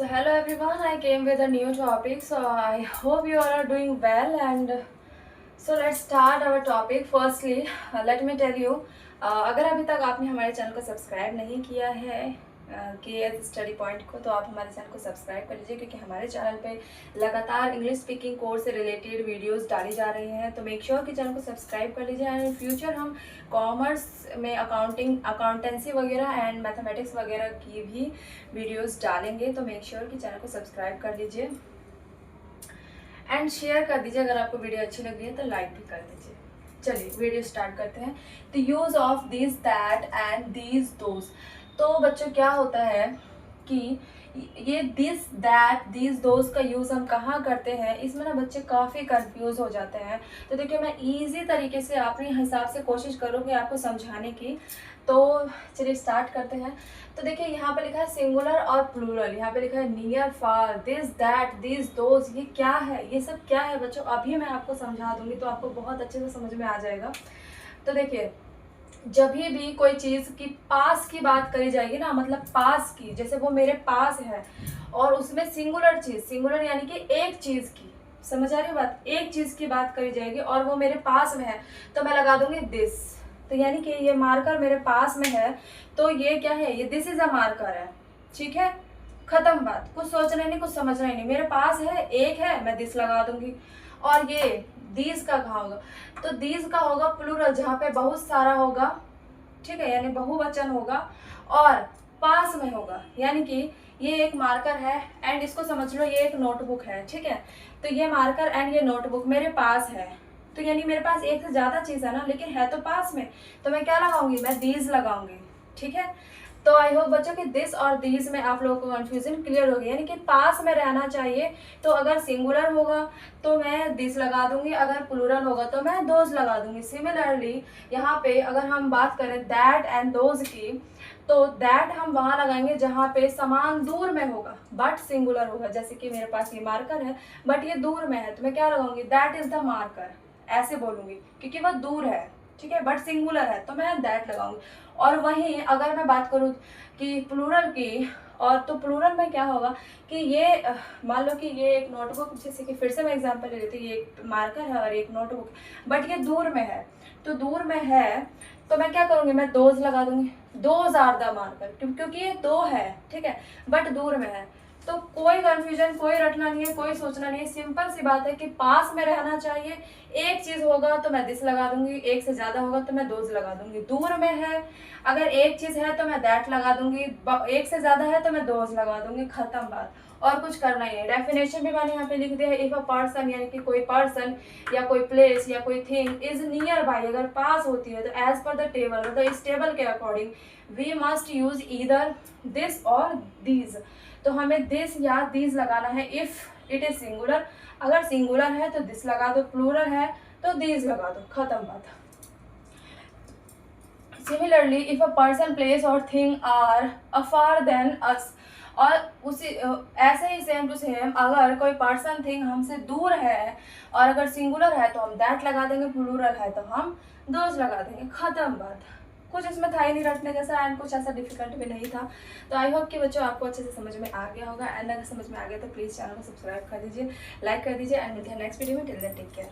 So hello everyone, I came with a new topic. So I hope you all are doing well, and so let's start our topic. Firstly, let me tell you, अगर अभी तक आपने हमारे channel को subscribe नहीं किया है के स्टडी पॉइंट को, तो आप हमारे चैनल को सब्सक्राइब कर लीजिए, क्योंकि हमारे चैनल पे लगातार इंग्लिश स्पीकिंग कोर्स से रिलेटेड वीडियोस डाली जा रही हैं। तो मेक श्योर कि चैनल को सब्सक्राइब कर लीजिए। एंड इन फ्यूचर हम कॉमर्स में अकाउंटेंसी वगैरह एंड मैथमेटिक्स वगैरह की भी वीडियोस डालेंगे। तो मेक श्योर कि चैनल को सब्सक्राइब कर लीजिए एंड शेयर कर दीजिए। अगर आपको वीडियो अच्छी लग रही है तो लाइक भी कर दीजिए। चलिए वीडियो स्टार्ट करते हैं। The use of this that and these those. तो बच्चों क्या होता है कि ये दिस दैट दीज दोज का यूज़ हम कहाँ करते हैं, इसमें ना बच्चे काफ़ी कंफ्यूज हो जाते हैं। तो देखिए, मैं इजी तरीके से अपने हिसाब से कोशिश करूँगी आपको समझाने की। तो चलिए स्टार्ट करते हैं। तो देखिए, यहाँ पे लिखा है सिंगुलर और प्लूरल। यहाँ पे लिखा है near, far, this that these those. ये क्या है, ये सब क्या है बच्चों, अभी मैं आपको समझा दूंगी तो आपको बहुत अच्छे से समझ में आ जाएगा। तो देखिए, जब भी कोई चीज़ की पास की बात करी जाएगी ना, मतलब पास की, जैसे वो मेरे पास है और उसमें सिंगुलर चीज़, सिंगुलर यानी कि एक चीज़ की, समझ आ रही है बात, एक चीज़ की बात करी जाएगी और वो मेरे पास में है, तो मैं लगा दूंगी दिस। तो यानी कि ये मार्कर मेरे पास में है, तो ये क्या है, ये दिस इज अ मार्कर है। ठीक है, खत्म बात, कुछ सोचना ही नहीं, कुछ समझना ही नहीं। मेरे पास है, एक है, मैं दिस लगा दूंगी। और ये दीज का कहाँ होगा, तो दीज का होगा प्लूरल, जहाँ पे बहुत सारा होगा। ठीक है, यानी बहुवचन होगा और पास में होगा। यानी कि ये एक मार्कर है एंड इसको समझ लो, ये एक नोटबुक है। ठीक है, तो ये मार्कर एंड ये नोटबुक मेरे पास है, तो यानी मेरे पास एक से ज़्यादा चीज़ है ना, लेकिन है तो पास में, तो मैं क्या लगाऊंगी, मैं दीज लगाऊंगी। ठीक है, तो आई होप बच्चों कि दिस और दीज में आप लोगों को कंफ्यूजन क्लियर हो गया। यानी कि पास में रहना चाहिए, तो अगर सिंगुलर होगा तो मैं दिस लगा दूंगी, अगर प्लूरल होगा तो मैं दोज लगा दूंगी। सिमिलरली यहाँ पे अगर हम बात करें दैट एंड दोज की, तो दैट हम वहाँ लगाएंगे जहाँ पे समान दूर में होगा बट सिंगुलर होगा। जैसे कि मेरे पास ये मार्कर है बट ये दूर में है, तो मैं क्या लगाऊंगी, दैट इज द मार्कर, ऐसे बोलूंगी, क्योंकि वह दूर है। ठीक है, बट सिंगुलर है तो मैं दैट लगाऊंगी। और वहीं अगर मैं बात करूँ कि प्लूरल की, और तो प्लूरल में क्या होगा कि ये मान लो कि ये एक नोटबुक, जैसे कि फिर से मैं एग्जांपल ले लेती हूँ, ये एक मार्कर है और एक नोटबुक, बट ये दूर में है, तो दूर में है तो मैं क्या करूँगी, मैं दोज लगा दूंगी। दोज आर द मार्कर, क्योंकि ये दो है। ठीक है, बट दूर में है, तो कोई कंफ्यूजन, कोई रटना नहीं है, कोई सोचना नहीं है। सिंपल सी बात है कि पास में रहना चाहिए। एक चीज होगा तो मैं दिस लगा दूंगी, एक से ज्यादा होगा तो मैं दोज लगा दूंगी। दूर में है, अगर एक चीज है तो मैं दैट लगा दूंगी, एक से ज्यादा है तो मैं दोज लगा दूंगी, खत्म बात, और कुछ करना ही है। डेफिनेशन भी मैंने यहाँ पे लिख दिया है। इफ अ पर्सन, यानी कि कोई पर्सन या कोई प्लेस या कोई थिंग इज नियर बाई, अगर पास होती है, तो एज पर द टेबल, मतलब इस टेबल के according we must use either this or these. तो हमें दिस या दीज लगाना है इफ इट इज सिंगुलर। अगर सिंगुलर है तो दिस लगा दो, प्लूरल है तो दीज लगा दो, खत्म बात। Similarly if a person, place और thing are afar than us, और उसी ऐसे ही सेम टू सेम, अगर कोई पर्सन थिंग हमसे दूर है और अगर सिंगुलर है तो हम दैट लगा देंगे, प्लूरल है तो हम दोज लगा देंगे, खत्म बात। कुछ इसमें था ही नहीं रटने जैसा एंड कुछ ऐसा डिफिकल्ट भी नहीं था। तो आई होप कि बच्चों आपको अच्छे से समझ में आ गया होगा। एंड अगर समझ में आ गया तो प्लीज़ चैनल को सब्सक्राइब कर दीजिए, लाइक कर दीजिए एंड मिलते हैं नेक्स्ट वीडियो में। Till then take care.